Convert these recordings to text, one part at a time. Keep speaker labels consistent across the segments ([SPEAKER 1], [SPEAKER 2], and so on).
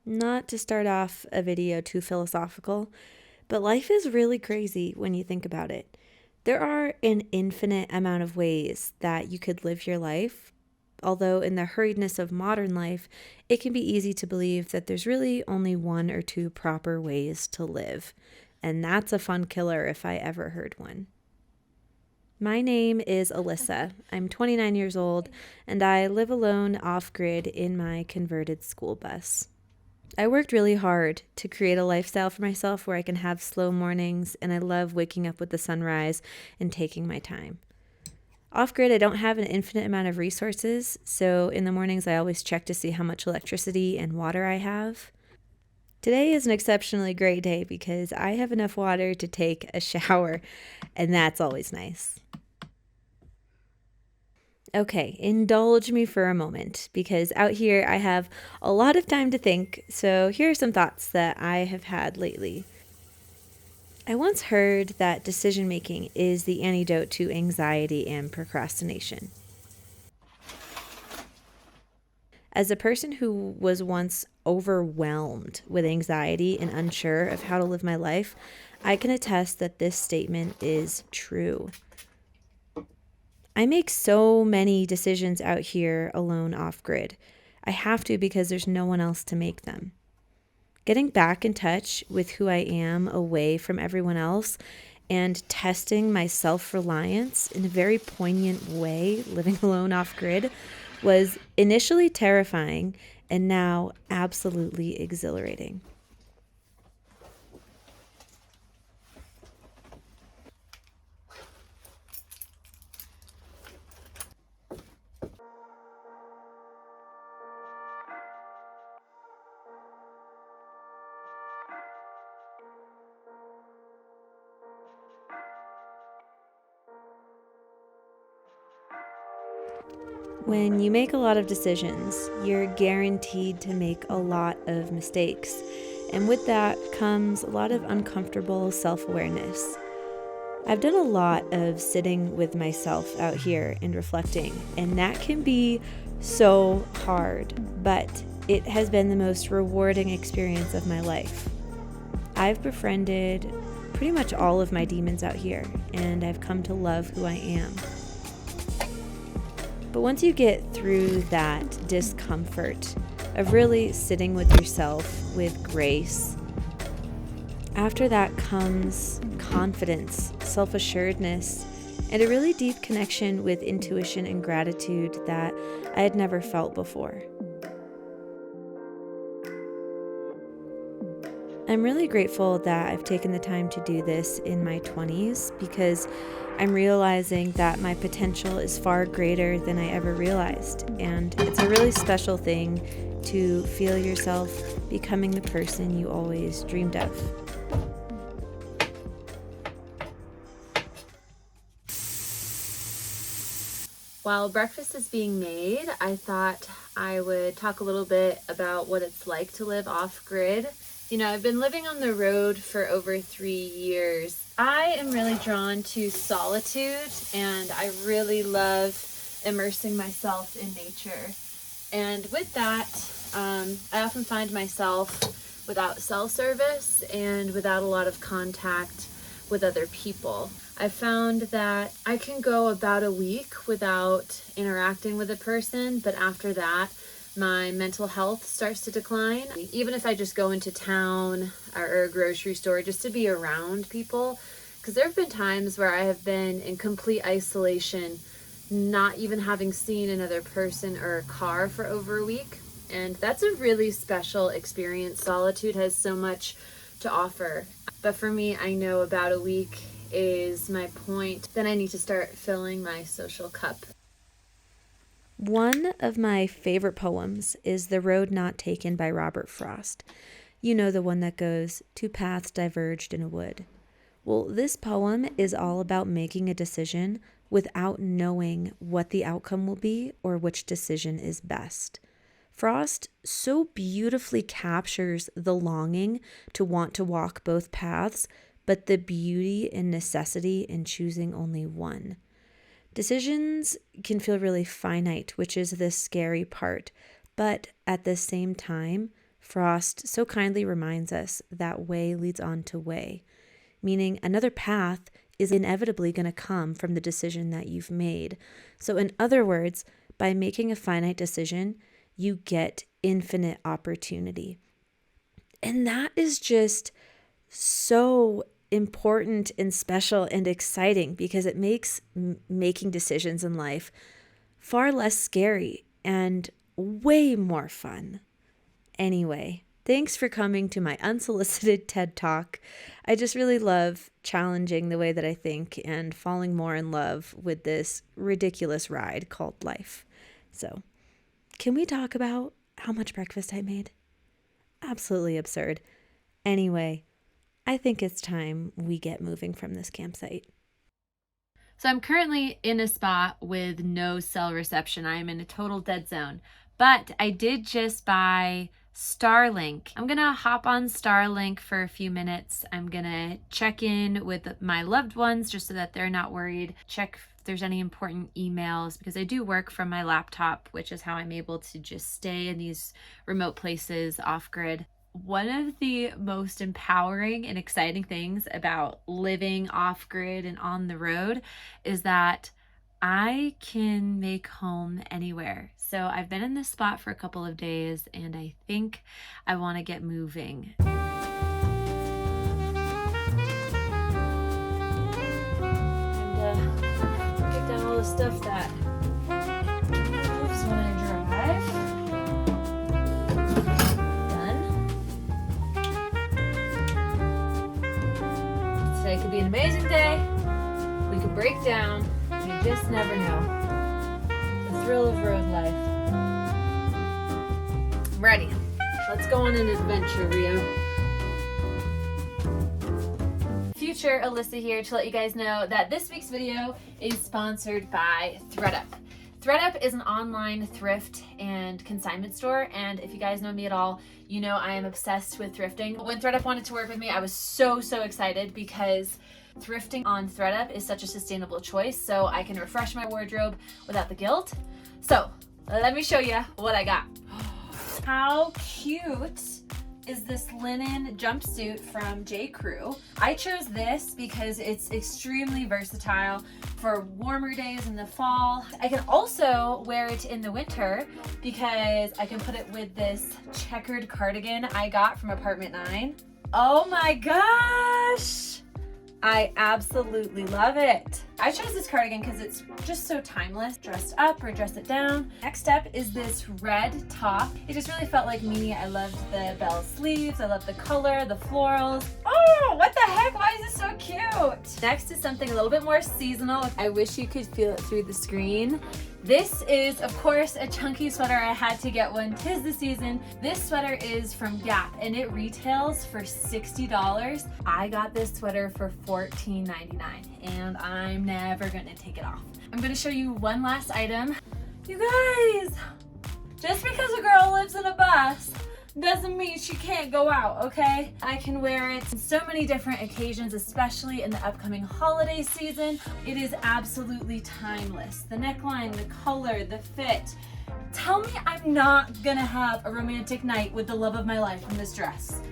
[SPEAKER 1] Not to start off a video too philosophical, but life is really crazy when you think about it. There are an infinite amount of ways that you could live your life, although in the hurriedness of modern life, it can be easy to believe that there's really only one or two proper ways to live. And that's a fun killer if I ever heard one. My name is Alyssa. I'm 29 years old, and I live alone off-grid in my converted school bus. I worked really hard to create a lifestyle for myself where I can have slow mornings, and I love waking up with the sunrise and taking my time. Off-grid, I don't have an infinite amount of resources, so in the mornings I always check to see how much electricity and water I have. Today is an exceptionally great day because I have enough water to take a shower, and that's always nice. Okay, indulge me for a moment because out here I have a lot of time to think, so here are some thoughts that I have had lately. I once heard that decision making is the antidote to anxiety and procrastination. As a person who was once overwhelmed with anxiety and unsure of how to live my life, I can attest that this statement is true. I make so many decisions out here alone off grid. I have to because there's no one else to make them. Getting back in touch with who I am away from everyone else and testing my self-reliance in a very poignant way, living alone off grid, was initially terrifying and now absolutely exhilarating. When you make a lot of decisions, you're guaranteed to make a lot of mistakes. And with that comes a lot of uncomfortable self-awareness. I've done a lot of sitting with myself out here and reflecting, and that can be so hard, but it has been the most rewarding experience of my life. I've befriended pretty much all of my demons out here, and I've come to love who I am. But once you get through that discomfort of really sitting with yourself with grace, after that comes confidence, self-assuredness, and a really deep connection with intuition and gratitude that I had never felt before. I'm really grateful that I've taken the time to do this in my 20s because I'm realizing that my potential is far greater than I ever realized. And it's a really special thing to feel yourself becoming the person you always dreamed of. While breakfast is being made, I thought I would talk a little bit about what it's like to live off-grid. I've been living on the road for over 3 years. I am really drawn to solitude, and I really love immersing myself in nature. And with that, I often find myself without cell service and without a lot of contact with other people. I found that I can go about a week without interacting with a person, but after that, my mental health starts to decline. Even if I just go into town or a grocery store just to be around people, because there have been times where I have been in complete isolation, not even having seen another person or a car for over a week. And that's a really special experience. Solitude has so much to offer. But for me, I know about a week is my point. Then I need to start filling my social cup. One of my favorite poems is The Road Not Taken by Robert Frost. You know, the one that goes, "Two paths diverged in a wood." Well, this poem is all about making a decision without knowing what the outcome will be or which decision is best. Frost so beautifully captures the longing to want to walk both paths, but the beauty and necessity in choosing only one. Decisions can feel really finite, which is the scary part, but at the same time,
[SPEAKER 2] Frost so kindly reminds us that way leads on to way, meaning another path is inevitably going to come from the decision that you've made. So in other words, by making a finite decision, you get infinite opportunity. And that is just so important and special and exciting because it makes making decisions in life far less scary and way more fun. Anyway, thanks for coming to my unsolicited TED Talk. I just really love challenging the way that I think and falling more in love with this ridiculous ride called life. So, can we talk about how much breakfast I made? Absolutely absurd. Anyway, I think it's time we get moving from this campsite.
[SPEAKER 1] So I'm currently in a spot with no cell reception. I am in a total dead zone. But I did just buy Starlink. I'm gonna hop on Starlink for a few minutes. I'm gonna check in with my loved ones just so that they're not worried. Check if there's any important emails because I do work from my laptop, which is how I'm able to just stay in these remote places off grid. One of the most empowering and exciting things about living off grid and on the road is that I can make home anywhere. So I've been in this spot for a couple of days and I think I want to get moving. And get down all the stuff that moves when I drive. Today could be an amazing day. We could break down. You just never know. The thrill of road life. I'm ready. Let's go on an adventure, Rio. Future Alyssa here to let you guys know that this week's video is sponsored by ThredUp. ThredUp is an online thrift and consignment store, and if you guys know me at all, you know I am obsessed with thrifting. When ThredUp wanted to work with me, I was so excited because thrifting on ThredUp is such a sustainable choice, so I can refresh my wardrobe without the guilt. So let me show you what I got. How cute is this linen jumpsuit from J. Crew. I chose this because it's extremely versatile for warmer days in the fall. I can also wear it in the winter because I can put it with this checkered cardigan I got from Apartment 9. Oh my gosh! I absolutely love it. I chose this cardigan because it's just so timeless. Dressed up or dress it down. Next up is this red top. It just really felt like me. I loved the bell sleeves. I love the color, the florals. Oh, what the heck? Why is this so cute? Next is something a little bit more seasonal. I wish you could feel it through the screen. This is, of course, a chunky sweater. I had to get one. 'Tis the season. This sweater is from Gap and it retails for $60. I got this sweater for $14.99 and I'm never gonna take it off. I'm gonna show you one last item. You guys, just because a girl lives in a bus doesn't mean she can't go out, okay? I can wear it in so many different occasions, especially in the upcoming holiday season. It is absolutely timeless. The neckline, the color, the fit. Tell me I'm not gonna have a romantic night with the love of my life in this dress.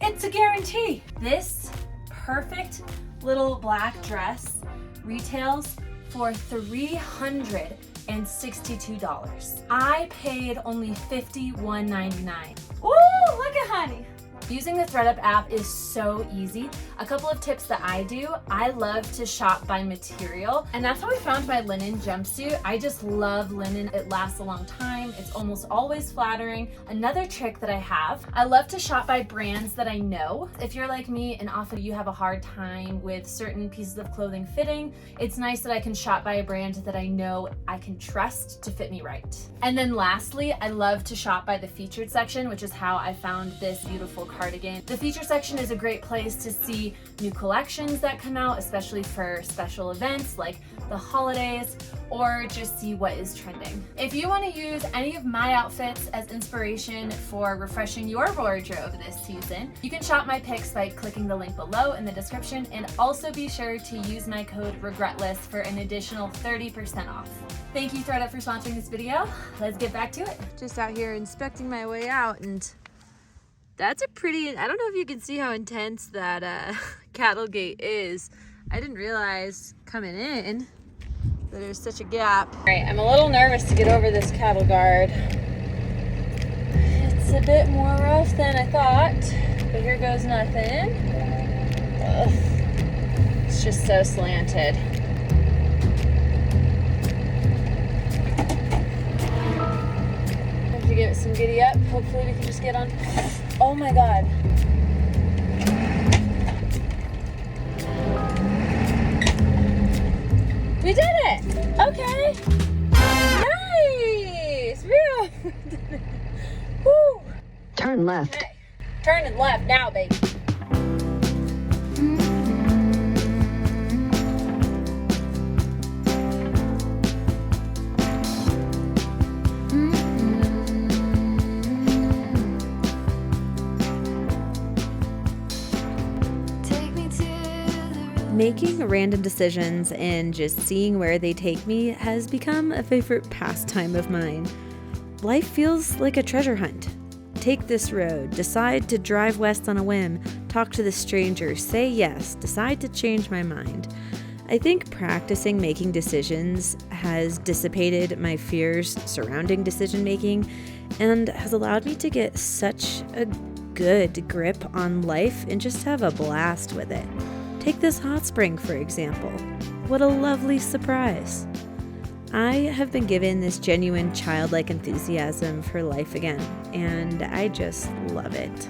[SPEAKER 1] It's a guarantee. This perfect little black dress retails for $362. I paid only $51.99. Ooh, look at honey. Using the ThredUp app is so easy. A couple of tips that I do, I love to shop by material, and that's how I found my linen jumpsuit. I just love linen. It lasts a long time. It's almost always flattering. Another trick that I have, I love to shop by brands that I know. If you're like me and often you have a hard time with certain pieces of clothing fitting, it's nice that I can shop by a brand that I know I can trust to fit me right. And then lastly, I love to shop by the featured section, which is how I found this beautiful cardigan. The feature section is a great place to see new collections that come out, especially for special events like the holidays, or just see what is trending. If you want to use any of my outfits as inspiration for refreshing your wardrobe this season, you can shop my picks by clicking the link below in the description, and also be sure to use my code REGRETLESS for an additional 30% off. Thank you, ThredUp, for sponsoring this video. Let's get back to it.
[SPEAKER 2] Just out here inspecting my way out, and that's a pretty, I don't know if you can see how intense that cattle gate is. I didn't realize coming in that there's such a gap. All right, I'm a little nervous to get over this cattle guard. It's a bit more rough than I thought, but here goes nothing. Ugh. It's just so slanted. Have to give it some giddy up. Hopefully we can just get on. Oh my God. We did it! Okay. Nice! Real! Woo!
[SPEAKER 3] Turn left.
[SPEAKER 2] Okay. Turning left now, baby. Making random decisions and just seeing where they take me has become a favorite pastime of mine. Life feels like a treasure hunt. Take this road, decide to drive west on a whim, talk to the stranger, say yes, decide to change my mind. I think practicing making decisions has dissipated my fears surrounding decision making and has allowed me to get such a good grip on life and just have a blast with it. Take this hot spring, for example. What a lovely surprise. I have been given this genuine childlike enthusiasm for life again, and I just love it.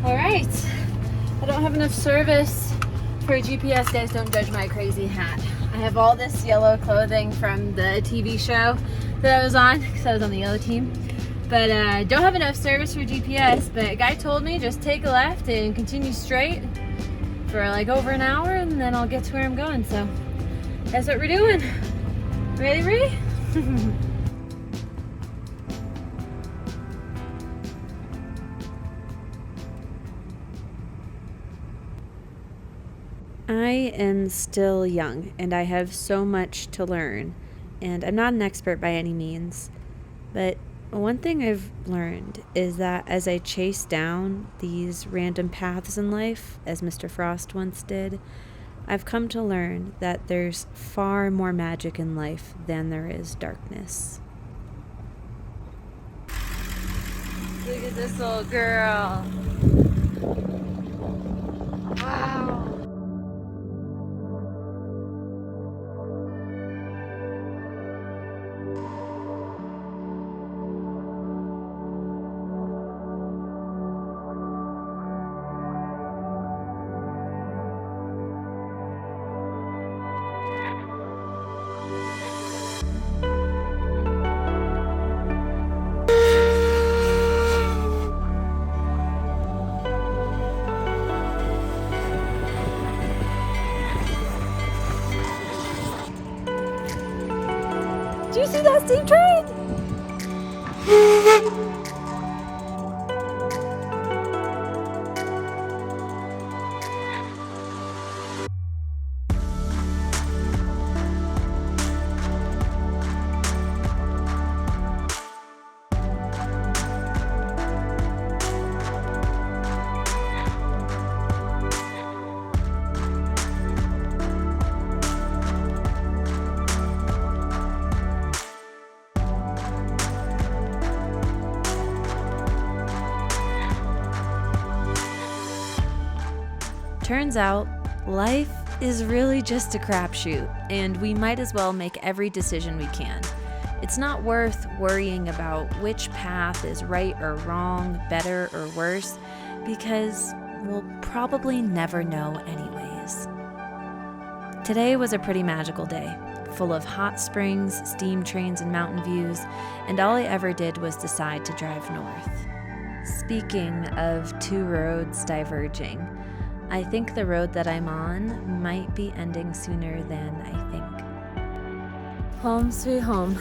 [SPEAKER 1] All right, I don't have enough service for GPS. Guys, don't judge my crazy hat. I have all this yellow clothing from the TV show that I was on, because I was on the yellow team. But don't have enough service for GPS, but a guy told me just take a left and continue straight for like over an hour, and then I'll get to where I'm going. So that's what we're doing. Ready?
[SPEAKER 2] I am still young and I have so much to learn, and I'm not an expert by any means, but one thing I've learned is that as I chase down these random paths in life, as Mr. Frost once did, I've come to learn that there's far more magic in life than there is darkness. Look at this little girl. Wow. Do you see that steam train? Turns out, life is really just a crapshoot, and we might as well make every decision we can. It's not worth worrying about which path is right or wrong, better or worse, because we'll probably never know anyways. Today was a pretty magical day, full of hot springs, steam trains, and mountain views, and all I ever did was decide to drive north. Speaking of two roads diverging, I think the road that I'm on might be ending sooner than I think.
[SPEAKER 1] Home sweet home.